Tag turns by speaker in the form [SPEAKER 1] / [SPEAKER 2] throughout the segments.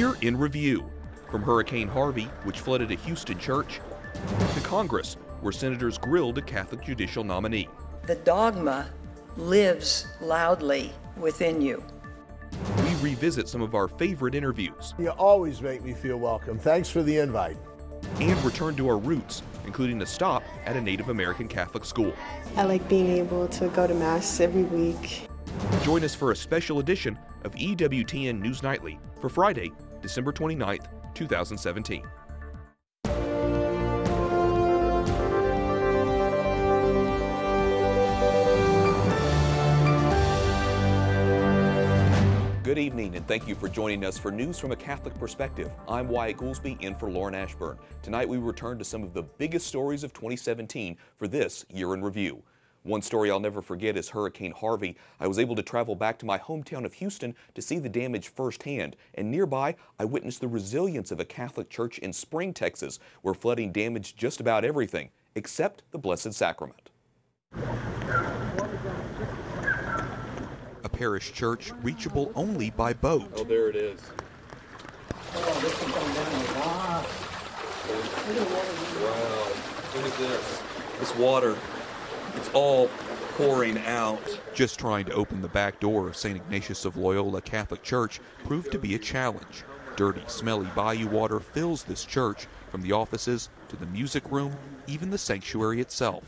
[SPEAKER 1] Year in Review, from Hurricane Harvey, which flooded a Houston church, to Congress, where senators grilled a Catholic judicial nominee.
[SPEAKER 2] The dogma lives loudly within you.
[SPEAKER 1] We revisit some of our favorite interviews.
[SPEAKER 3] You always make me feel welcome. Thanks for the invite.
[SPEAKER 1] And return to our roots, including a stop at a Native American Catholic school.
[SPEAKER 4] I like being able to go to Mass every week.
[SPEAKER 1] Join us for a special edition of EWTN News Nightly for Friday, December 29th, 2017. Good evening, and thank you for joining us for News from a Catholic Perspective. I'm Wyatt Goolsby, in for Lauren Ashburn. Tonight we return to some of the biggest stories of 2017 for this Year in Review. One story I'll never forget is Hurricane Harvey. I was able to travel back to my hometown of Houston to see the damage firsthand, and nearby I witnessed the resilience of a Catholic church in Spring, Texas, where flooding damaged just about everything, except the Blessed Sacrament. A parish church reachable only by boat.
[SPEAKER 5] Oh, there it is.
[SPEAKER 2] Oh, this is going down a lot.
[SPEAKER 5] Wow. Look at this. This water, it's all pouring out.
[SPEAKER 1] Just trying to open the back door of St. Ignatius of Loyola Catholic Church proved to be a challenge. Dirty, smelly bayou water fills this church, from the offices to the music room, even the sanctuary itself.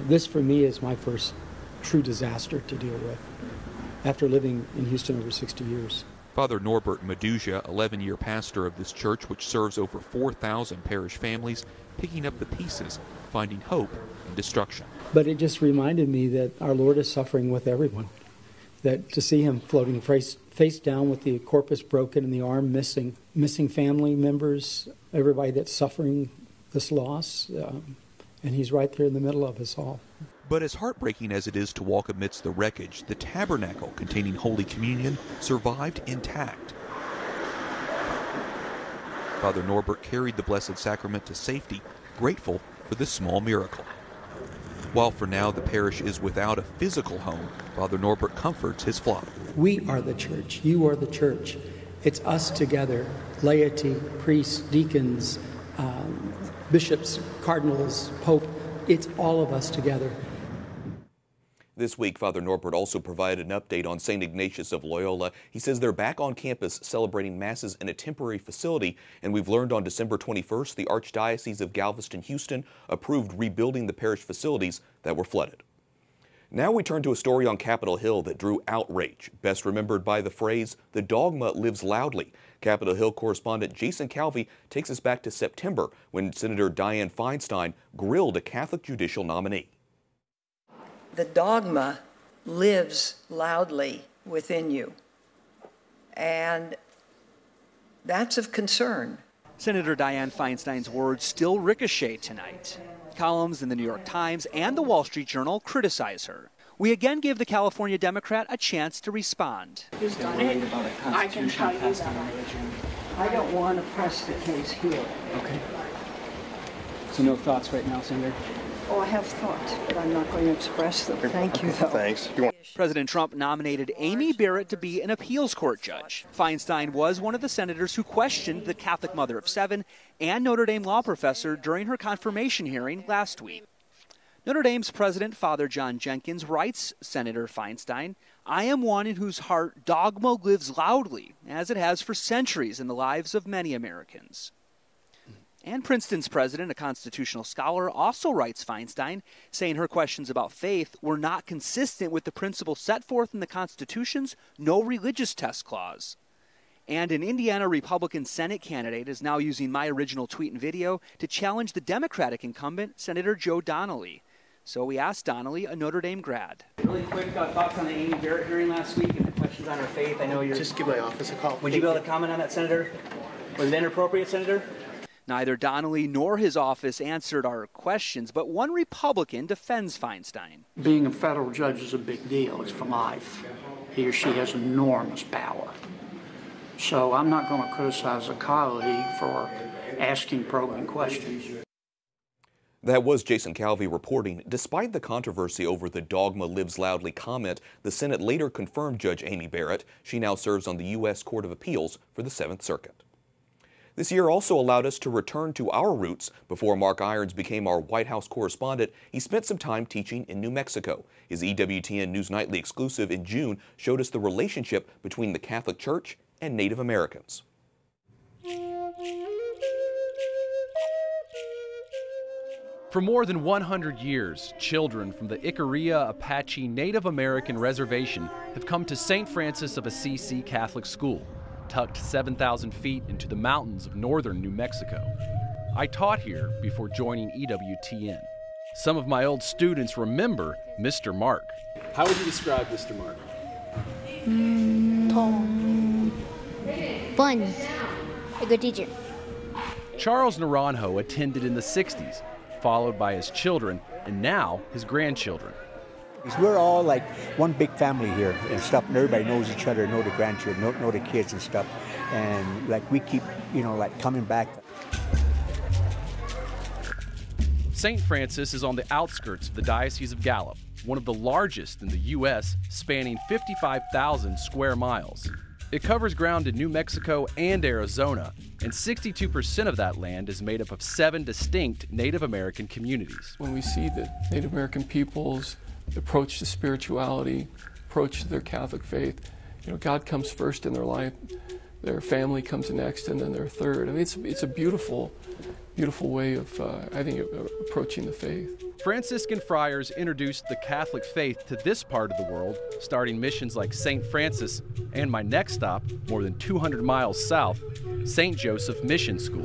[SPEAKER 6] This for me is my first true disaster to deal with, after living in Houston over 60 years.
[SPEAKER 1] Father Norbert Meduja, 11-year pastor of this church, which serves over 4,000 parish families, picking up the pieces, finding hope in destruction.
[SPEAKER 6] But it just reminded me that our Lord is suffering with everyone. That to see him floating face down with the corpus broken and the arm missing family members, everybody that's suffering this loss, and he's right there in the middle of us all.
[SPEAKER 1] But as heartbreaking as it is to walk amidst the wreckage, the tabernacle containing Holy Communion survived intact. Father Norbert carried the Blessed Sacrament to safety, grateful for this small miracle. While for now the parish is without a physical home, Father Norbert comforts his flock.
[SPEAKER 6] We are the church. You are the church. It's us together, laity, priests, deacons, bishops, cardinals, pope. It's all of us together.
[SPEAKER 1] This week, Father Norbert also provided an update on St. Ignatius of Loyola. He says they're back on campus celebrating Masses in a temporary facility, and we've learned on December 21st the Archdiocese of Galveston-Houston approved rebuilding the parish facilities that were flooded. Now we turn to a story on Capitol Hill that drew outrage, best remembered by the phrase, "The dogma lives loudly." Capitol Hill correspondent Jason Calvi takes us back to September when Senator Dianne Feinstein grilled a Catholic judicial nominee.
[SPEAKER 2] The dogma lives loudly within you, and that's of concern.
[SPEAKER 7] Senator Dianne Feinstein's words still ricochet tonight. Columns in the New York Times and the Wall Street Journal criticize her. We again give the California Democrat a chance to respond.
[SPEAKER 6] Who's done it? I can tell you that. I don't want to press the case here.
[SPEAKER 7] Okay. So no thoughts right now, Senator?
[SPEAKER 2] Oh, I have thoughts, but I'm not going to express them. Thank you, though.
[SPEAKER 5] Thanks.
[SPEAKER 7] President Trump nominated Amy Barrett to be an appeals court judge. Feinstein was one of the senators who questioned the Catholic mother of seven and Notre Dame law professor during her confirmation hearing last week. Notre Dame's president, Father John Jenkins, writes Senator Feinstein, "I am one in whose heart dogma lives loudly, as it has for centuries in the lives of many Americans." And Princeton's president, a constitutional scholar, also writes Feinstein, saying her questions about faith were not consistent with the principles set forth in the Constitution's no religious test clause. And an Indiana Republican Senate candidate is now using my original tweet and video to challenge the Democratic incumbent, Senator Joe Donnelly. So we asked Donnelly, a Notre Dame grad. Really quick thoughts on the Amy Barrett hearing last week and the questions on her faith. I know you're...
[SPEAKER 8] Just give my office a call.
[SPEAKER 7] Would you be able to comment on that, Senator? Was it inappropriate, Senator? Neither Donnelly nor his office answered our questions, but one Republican defends Feinstein.
[SPEAKER 8] Being a federal judge is a big deal. It's for life. He or she has enormous power. So I'm not going to criticize a colleague for asking probing questions.
[SPEAKER 1] That was Jason Calvi reporting. Despite the controversy over the Dogma Lives Loudly comment, the Senate later confirmed Judge Amy Barrett. She now serves on the U.S. Court of Appeals for the 7th Circuit. This year also allowed us to return to our roots. Before Mark Irons became our White House correspondent, he spent some time teaching in New Mexico. His EWTN News Nightly exclusive in June showed us the relationship between the Catholic Church and Native Americans.
[SPEAKER 9] For more than 100 years, children from the Ikaria Apache Native American Reservation have come to St. Francis of Assisi Catholic School, tucked 7,000 feet into the mountains of northern New Mexico. I taught here before joining EWTN. Some of my old students remember Mr. Mark. How would you describe Mr. Mark?
[SPEAKER 10] Fun. A good teacher.
[SPEAKER 9] Charles Naranjo attended in the 60s, followed by his children, and now his grandchildren.
[SPEAKER 11] We're all like one big family here and stuff, and everybody knows each other, know the grandchildren, know the kids and stuff, and like we keep, like coming back.
[SPEAKER 9] St. Francis is on the outskirts of the Diocese of Gallup, one of the largest in the U.S., spanning 55,000 square miles. It covers ground in New Mexico and Arizona, and 62% of that land is made up of 7 distinct Native American communities.
[SPEAKER 12] When we see that Native American peoples approach to spirituality, approach to their Catholic faith, God comes first in their life, their family comes next, and then they're third. I mean, it's a beautiful way of, I think, approaching the faith.
[SPEAKER 9] Franciscan friars introduced the Catholic faith to this part of the world, starting missions like St. Francis and my next stop, more than 200 miles south, St. Joseph Mission School.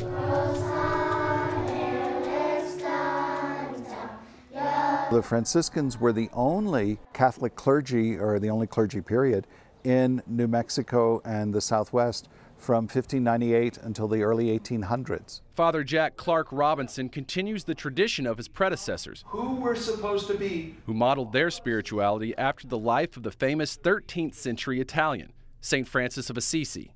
[SPEAKER 13] The Franciscans were the only Catholic clergy, or the only clergy period, in New Mexico and the Southwest from 1598 until the early 1800s.
[SPEAKER 9] Father Jack Clark Robinson continues the tradition of his predecessors,
[SPEAKER 14] who were supposed to be,
[SPEAKER 9] who modeled their spirituality after the life of the famous 13th century Italian, St. Francis of Assisi.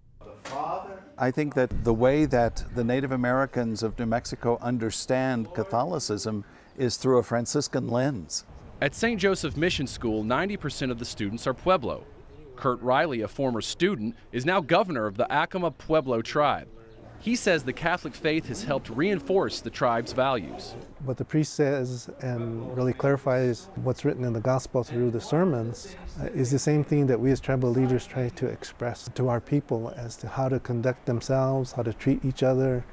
[SPEAKER 13] I think that the way that the Native Americans of New Mexico understand Catholicism is through a Franciscan lens.
[SPEAKER 9] At St. Joseph Mission School, 90% of the students are Pueblo. Kurt Riley, a former student, is now governor of the Acoma Pueblo tribe. He says the Catholic faith has helped reinforce the tribe's values.
[SPEAKER 15] What the priest says and really clarifies what's written in the gospel through the sermons is the same thing that we as tribal leaders try to express to our people as to how to conduct themselves, how to treat each other,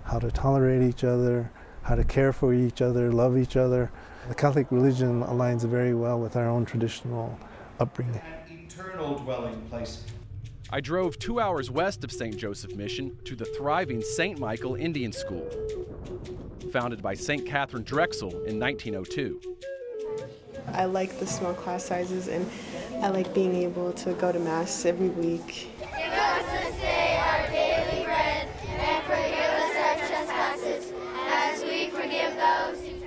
[SPEAKER 15] how to tolerate each other, how to care for each other, love each other. The Catholic religion aligns very well with our own traditional upbringing.
[SPEAKER 14] Eternal dwelling place.
[SPEAKER 9] I drove 2 hours west of St. Joseph Mission to the thriving St. Michael Indian School, founded by St. Catherine Drexel in 1902.
[SPEAKER 4] I like the small class sizes, and I like being able to go to Mass every week.
[SPEAKER 10] Give us this day our daily bread, and forgive us our trespasses, as we forgive those who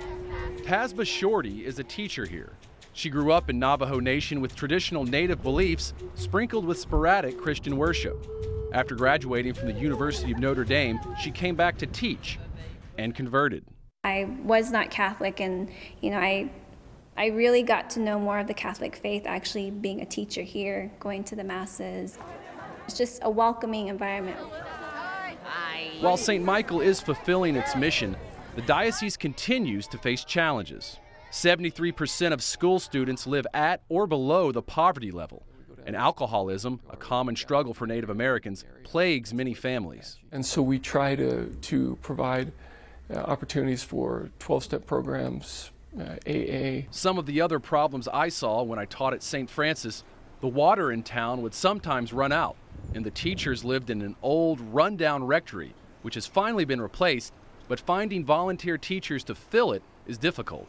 [SPEAKER 10] trespass.
[SPEAKER 9] Tasba Shorty is a teacher here. She grew up in Navajo Nation with traditional Native beliefs sprinkled with sporadic Christian worship. After graduating from the University of Notre Dame, she came back to teach and converted.
[SPEAKER 16] I was not Catholic, and I really got to know more of the Catholic faith actually being a teacher here, going to the Masses. It's just a welcoming environment.
[SPEAKER 9] While St. Michael is fulfilling its mission, the diocese continues to face challenges. 73% of school students live at or below the poverty level, and alcoholism, a common struggle for Native Americans, plagues many families.
[SPEAKER 12] And so we try to provide opportunities for 12-step programs, AA.
[SPEAKER 9] Some of the other problems I saw when I taught at St. Francis, the water in town would sometimes run out, and the teachers lived in an old, run-down rectory, which has finally been replaced, but finding volunteer teachers to fill it is difficult.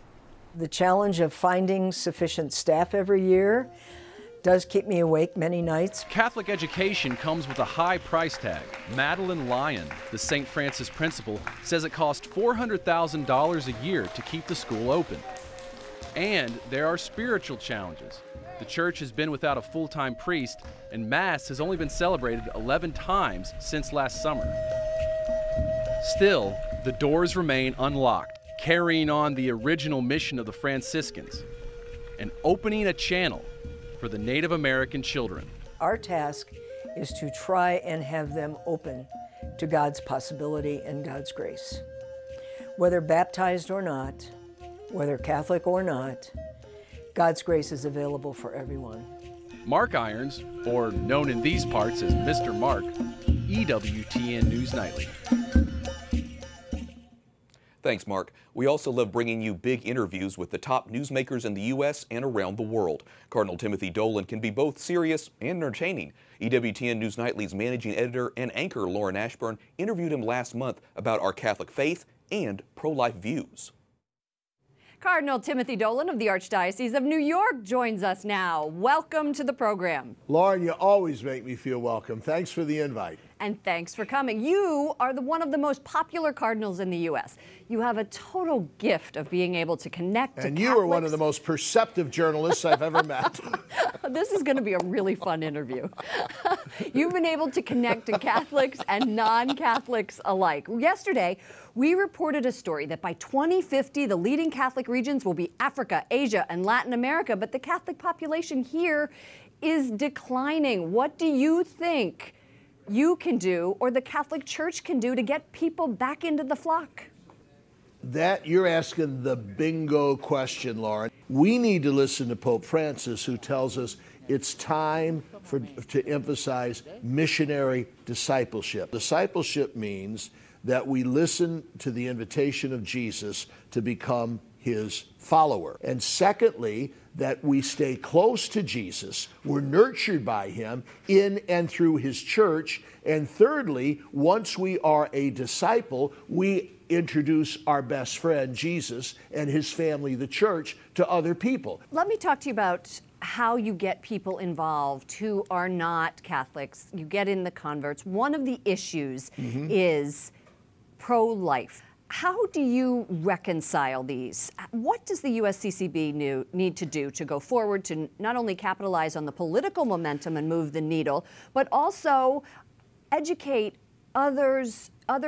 [SPEAKER 17] The challenge of finding sufficient staff every year does keep me awake many nights.
[SPEAKER 9] Catholic education comes with a high price tag. Madeline Lyon, the St. Francis principal, says it costs $400,000 a year to keep the school open. And there are spiritual challenges. The church has been without a full-time priest, and Mass has only been celebrated 11 times since last summer. Still, the doors remain unlocked, carrying on the original mission of the Franciscans and opening a channel for the Native American children.
[SPEAKER 17] Our task is to try and have them open to God's possibility and God's grace. Whether baptized or not, whether Catholic or not, God's grace is available for everyone.
[SPEAKER 9] Mark Irons, or known in these parts as Mr. Mark, EWTN News Nightly.
[SPEAKER 1] Thanks, Mark. We also love bringing you big interviews with the top newsmakers in the U.S. and around the world. Cardinal Timothy Dolan can be both serious and entertaining. EWTN News Nightly's managing editor and anchor Lauren Ashburn interviewed him last month about our Catholic faith and pro-life views.
[SPEAKER 18] Cardinal Timothy Dolan of the Archdiocese of New York joins us now. Welcome to the program.
[SPEAKER 3] Lauren, you always make me feel welcome. Thanks for the invite.
[SPEAKER 18] And thanks for coming. You are one of the most popular cardinals in the U.S. You have a total gift of being able to connect to
[SPEAKER 3] And
[SPEAKER 18] Catholics.
[SPEAKER 3] you are one of the most perceptive journalists I've ever met.
[SPEAKER 18] This is going to be a really fun interview. You've been able to connect to Catholics and non-Catholics alike. Yesterday, we reported a story that by 2050, the leading Catholic regions will be Africa, Asia, and Latin America, but the Catholic population here is declining. What do you think you can do, or the Catholic Church can do, to get people back into the flock?
[SPEAKER 3] That you're asking the bingo question, Lauren. We need to listen to Pope Francis, who tells us it's time to emphasize missionary discipleship. Discipleship means that we listen to the invitation of Jesus to become his follower. And secondly, that we stay close to Jesus. We're nurtured by him in and through his church. And thirdly, once we are a disciple, we introduce our best friend, Jesus, and his family, the church, to other people.
[SPEAKER 18] Let me talk to you about how you get people involved who are not Catholics. You get in the converts. One of the issues is pro-life. How do you reconcile these? What does the USCCB need to do to go forward to not only capitalize on the political momentum and move the needle, but also educate other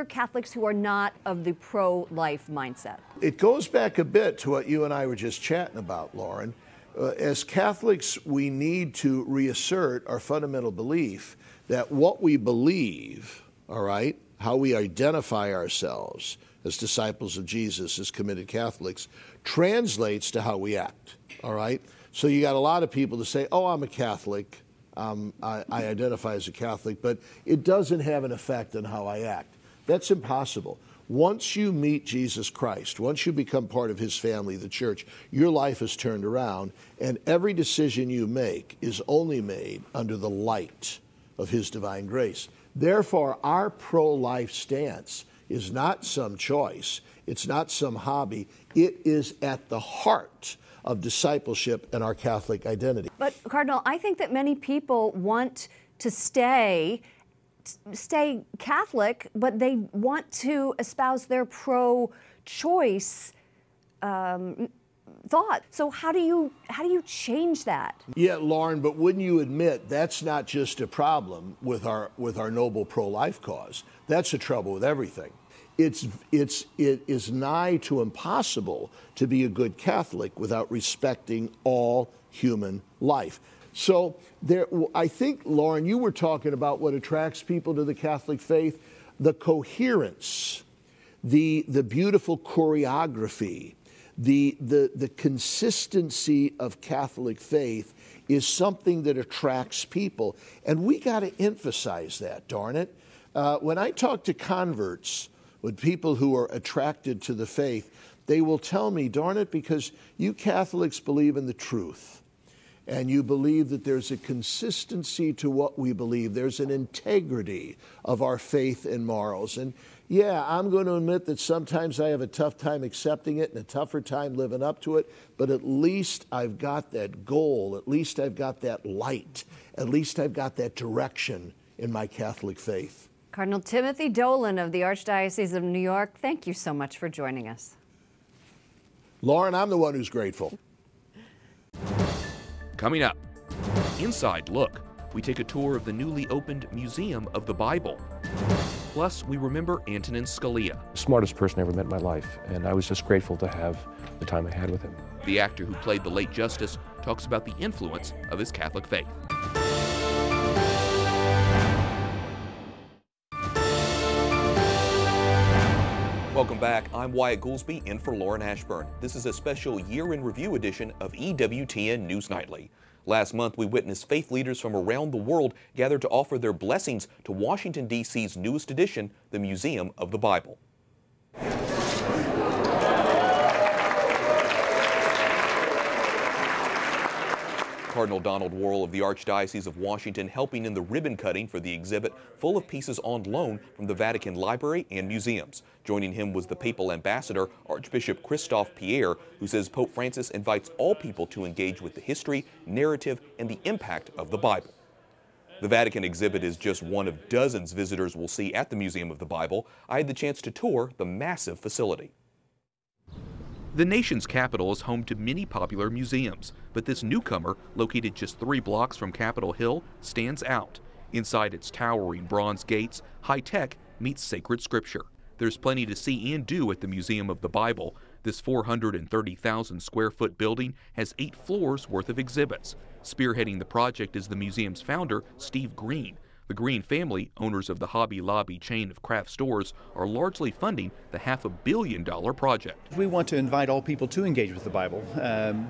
[SPEAKER 18] Catholics who are not of the pro-life mindset?
[SPEAKER 3] It goes back a bit to what you and I were just chatting about, Lauren. As Catholics, we need to reassert our fundamental belief that what we believe, all right, how we identify ourselves as disciples of Jesus, as committed Catholics, translates to how we act, all right? So you got a lot of people that say, oh, I'm a Catholic, I identify as a Catholic, but it doesn't have an effect on how I act. That's impossible. Once you meet Jesus Christ, once you become part of his family, the church, your life is turned around, and every decision you make is only made under the light of his divine grace. Therefore, our pro-life stance is not some choice. It's not some hobby. It is at the heart of discipleship and our Catholic identity.
[SPEAKER 18] But, Cardinal, I think that many people want to stay Catholic, but they want to espouse their pro-choice thought. So how do you change that?
[SPEAKER 3] Yeah, Lauren, but wouldn't you admit that's not just a problem with our noble pro-life cause? That's the trouble with everything. It is nigh to impossible to be a good Catholic without respecting all human life. So I think, Lauren, you were talking about what attracts people to the Catholic faith, the coherence, the beautiful choreography, the consistency of Catholic faith is something that attracts people. And we got to emphasize that, darn it. When I talk to converts, with people who are attracted to the faith, they will tell me, darn it, because you Catholics believe in the truth. And you believe that there's a consistency to what we believe. There's an integrity of our faith and morals. And yeah, I'm going to admit that sometimes I have a tough time accepting it and a tougher time living up to it, but at least I've got that goal. At least I've got that light. At least I've got that direction in my Catholic faith.
[SPEAKER 18] Cardinal Timothy Dolan of the Archdiocese of New York, thank you so much for joining us.
[SPEAKER 3] Lauren, I'm the one who's grateful.
[SPEAKER 1] Coming up, Inside Look, we take a tour of the newly opened Museum of the Bible. Plus, we remember Antonin Scalia,
[SPEAKER 19] Smartest person I ever met in my life, and I was just grateful to have the time I had with him.
[SPEAKER 1] The actor who played the late Justice talks about the influence of his Catholic faith. Welcome back. I'm Wyatt Goolsby, in for Lauren Ashburn. This is a special year-in-review edition of EWTN News Nightly. Last month, we witnessed faith leaders from around the world gather to offer their blessings to Washington, D.C.'s newest edition, the Museum of the Bible. Cardinal Donald Worrell of the Archdiocese of Washington helping in the ribbon cutting for the exhibit full of pieces on loan from the Vatican Library and museums. Joining him was the papal ambassador, Archbishop Christophe Pierre, who says Pope Francis invites all people to engage with the history, narrative, and the impact of the Bible. The Vatican exhibit is just one of dozens visitors will see at the Museum of the Bible. I had the chance to tour the massive facility. The nation's capital is home to many popular museums, but this newcomer, located just 3 blocks from Capitol Hill, stands out. Inside its towering bronze gates, high tech meets sacred scripture. There's plenty to see and do at the Museum of the Bible. This 430,000 square foot building has 8 floors worth of exhibits. Spearheading the project is the museum's founder, Steve Green. The Green family, owners of the Hobby Lobby chain of craft stores, are largely funding the $500 million project.
[SPEAKER 20] We want to invite all people to engage with the Bible.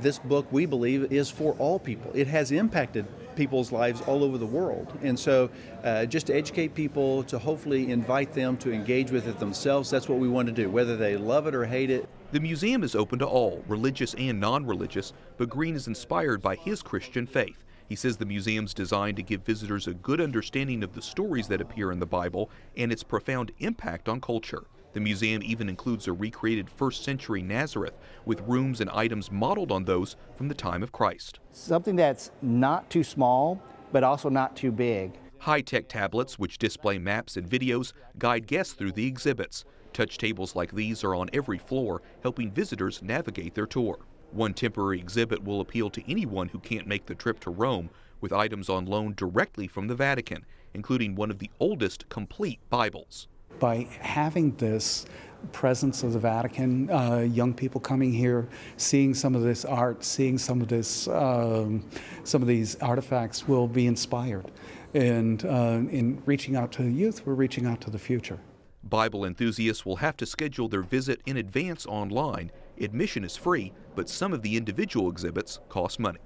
[SPEAKER 20] This book, we believe, is for all people. It has impacted people's lives all over the world. And so just to educate people, to hopefully invite them to engage with it themselves, that's what we want to do, whether they love it or hate it.
[SPEAKER 1] The museum is open to all, religious and non-religious, but Green is inspired by his Christian faith. He says the museum's designed to give visitors a good understanding of the stories that appear in the Bible and its profound impact on culture. The museum even includes a recreated first-century Nazareth with rooms and items modeled on those from the time of Christ.
[SPEAKER 21] Something that's not too small, but also not too big.
[SPEAKER 1] High-tech tablets, which display maps and videos, guide guests through the exhibits. Touch tables like these are on every floor, helping visitors navigate their tour. One temporary exhibit will appeal to anyone who can't make the trip to Rome, with items on loan directly from the Vatican, including one of the oldest complete Bibles.
[SPEAKER 22] By having this presence of the Vatican, young people coming here, seeing some of this art, seeing some of this, some of these artifacts will be inspired. And in reaching out to the youth, we're reaching out to the future.
[SPEAKER 1] Bible enthusiasts will have to schedule their visit in advance online. Admission is free, but some of the individual exhibits cost money.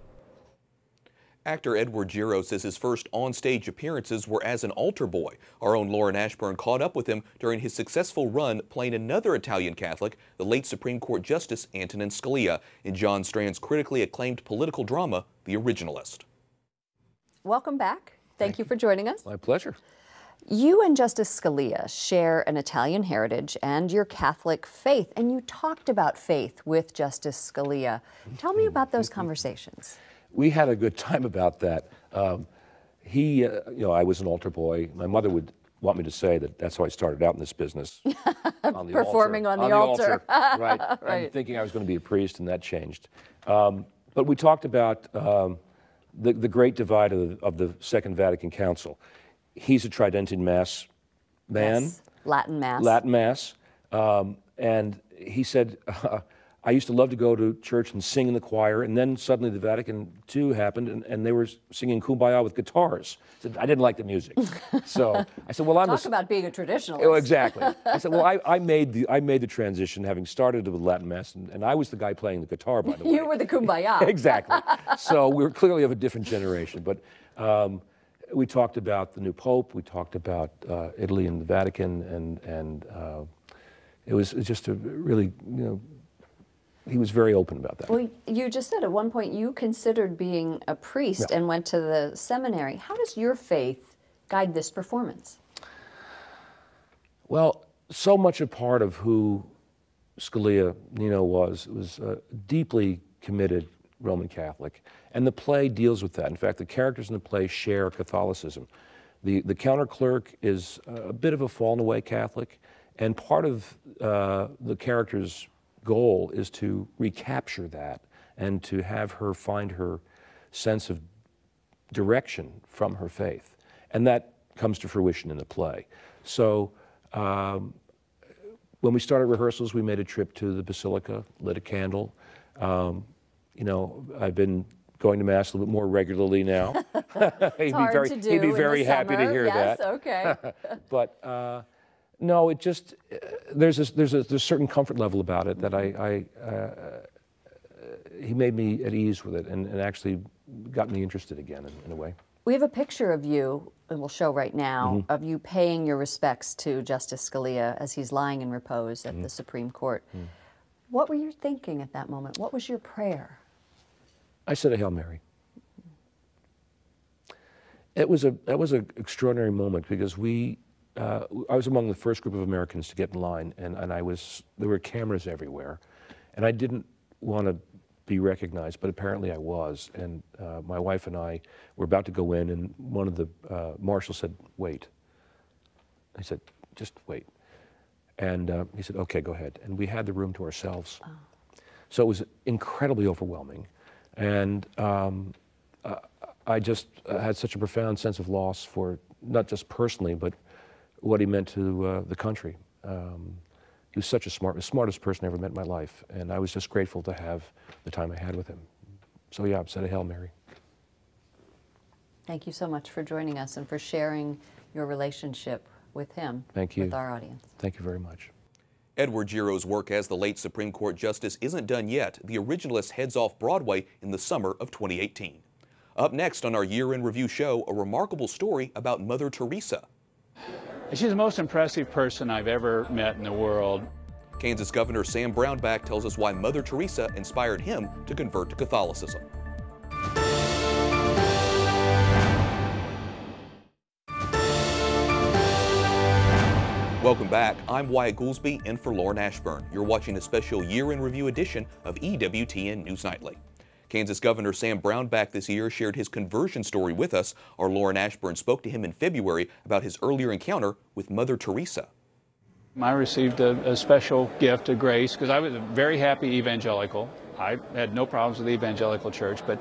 [SPEAKER 1] Actor Edward Giro says his first on-stage appearances were as an altar boy. Our own Lauren Ashburn caught up with him during his successful run playing another Italian Catholic, the late Supreme Court Justice Antonin Scalia, in John Strand's critically acclaimed political drama, The Originalist.
[SPEAKER 18] Welcome back. Thank you for joining us.
[SPEAKER 19] My pleasure.
[SPEAKER 18] You and Justice Scalia share an Italian heritage and your Catholic faith, and you talked about faith with Justice Scalia. Tell me about those conversations.
[SPEAKER 19] We had a good time about that. I was an altar boy. My mother would want me to say that that's how I started out in this business. On the
[SPEAKER 18] Performing
[SPEAKER 19] altar.
[SPEAKER 18] on the altar.
[SPEAKER 19] Right.
[SPEAKER 18] Right.
[SPEAKER 19] And thinking I was going to be a priest, and that changed. But we talked about the great divide of the Second Vatican Council. He's a Tridentine Mass man.
[SPEAKER 18] Yes. Latin Mass.
[SPEAKER 19] Latin Mass. And he said, I used to love to go to church and sing in the choir, and then suddenly the Vatican II happened, and they were singing Kumbaya with guitars. I said, I didn't like the music. So I said, well,
[SPEAKER 18] Talk about being a traditionalist.
[SPEAKER 19] Oh, exactly. I said, well, I made the transition, having started with Latin Mass, and I was the guy playing the guitar, by the way.
[SPEAKER 18] You were the Kumbaya.
[SPEAKER 19] Exactly. So we were clearly of a different generation, but we talked about the new Pope, we talked about Italy and the Vatican, and it was just a really, he was very open about that.
[SPEAKER 18] Well, you just said at one point you considered being a priest and went to the seminary. How does your faith guide this performance?
[SPEAKER 19] Well, so much a part of who Scalia, was a deeply committed Roman Catholic, and the play deals with that. In fact, the characters in the play share Catholicism. The counter clerk is a bit of a fallen away Catholic, and part of the character's goal is to recapture that and to have her find her sense of direction from her faith. And that comes to fruition in the play. So When we started rehearsals, we made a trip to the Basilica, lit a candle. You know, I've been going to Mass a little bit more regularly now. He'd be very happy to hear that.
[SPEAKER 18] Okay.
[SPEAKER 19] But no, it just, there's a certain comfort level about it that he made me at ease with it and actually got me interested again in a way.
[SPEAKER 18] We have a picture of you, and we'll show right now, of you paying your respects to Justice Scalia as he's lying in repose at the Supreme Court. What were you thinking at that moment? What was your prayer?
[SPEAKER 19] I said a Hail Mary. That was an extraordinary moment because I was among the first group of Americans to get in line, and there were cameras everywhere, and I didn't want to be recognized, but apparently I was, and my wife and I were about to go in, and one of the marshals said, "Wait." I said, "Just wait." And he said, "Okay, go ahead." And we had the room to ourselves. Oh. So it was incredibly overwhelming. And I just had such a profound sense of loss for, not just personally, but what he meant to the country. He was such the smartest person I ever met in my life, and I was just grateful to have the time I had with him. So yeah, I've said a Hail Mary.
[SPEAKER 18] Thank you so much for joining us and for sharing your relationship with him.
[SPEAKER 19] Thank you.
[SPEAKER 18] With our audience.
[SPEAKER 19] Thank you very much.
[SPEAKER 1] Edward Giro's work as the late Supreme Court Justice isn't done yet. The Originalist heads off Broadway in the summer of 2018. Up next on our Year in Review show, a remarkable story about Mother Teresa.
[SPEAKER 2] She's the most impressive person I've ever met in the world.
[SPEAKER 1] Kansas Governor Sam Brownback tells us why Mother Teresa inspired him to convert to Catholicism. Welcome back. I'm Wyatt Goolsby in for Lauren Ashburn. You're watching a special Year in Review edition of EWTN News Nightly. Kansas Governor Sam Brownback this year shared his conversion story with us. Our Lauren Ashburn spoke to him in February about his earlier encounter with Mother Teresa.
[SPEAKER 2] I received a special gift of grace because I was a very happy evangelical. I had no problems with the evangelical church, but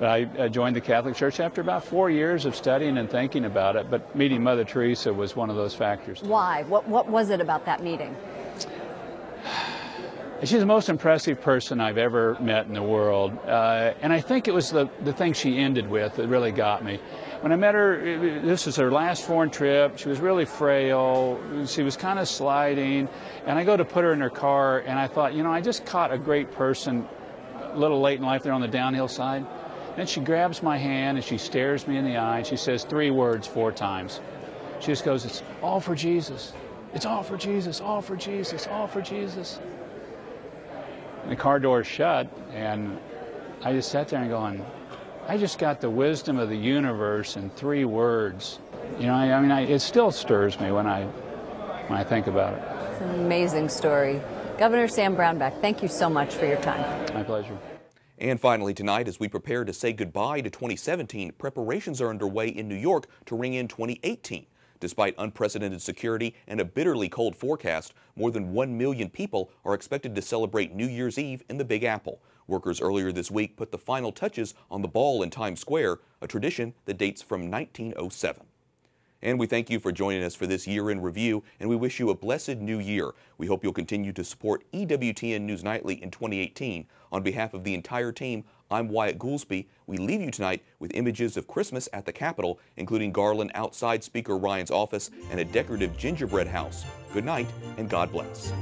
[SPEAKER 2] I joined the Catholic Church after about 4 years of studying and thinking about it. But meeting Mother Teresa was one of those factors.
[SPEAKER 18] Why? What was it about that meeting?
[SPEAKER 2] She's the most impressive person I've ever met in the world. And I think it was the thing she ended with that really got me. When I met her, this was her last foreign trip. She was really frail. She was kind of sliding. And I go to put her in her car, and I thought, you know, I just caught a great person a little late in life there on the downhill side. Then she grabs my hand, and she stares me in the eye, and she says 3 words 4 times. She just goes, "It's all for Jesus. It's all for Jesus, all for Jesus, all for Jesus." And the car door shut, and I just sat there and going, I just got the wisdom of the universe in 3 words. You know, I mean, it still stirs me when I think about it.
[SPEAKER 18] It's an amazing story. Governor Sam Brownback, thank you so much for your time.
[SPEAKER 2] My pleasure.
[SPEAKER 1] And finally tonight, as we prepare to say goodbye to 2017, preparations are underway in New York to ring in 2018. Despite unprecedented security and a bitterly cold forecast, more than 1 million people are expected to celebrate New Year's Eve in the Big Apple. Workers earlier this week put the final touches on the ball in Times Square, a tradition that dates from 1907. And we thank you for joining us for this Year in Review, and we wish you a blessed new year. We hope you'll continue to support EWTN News Nightly in 2018. On behalf of the entire team, I'm Wyatt Goolsby. We leave you tonight with images of Christmas at the Capitol, including garland outside Speaker Ryan's office and a decorative gingerbread house. Good night, and God bless.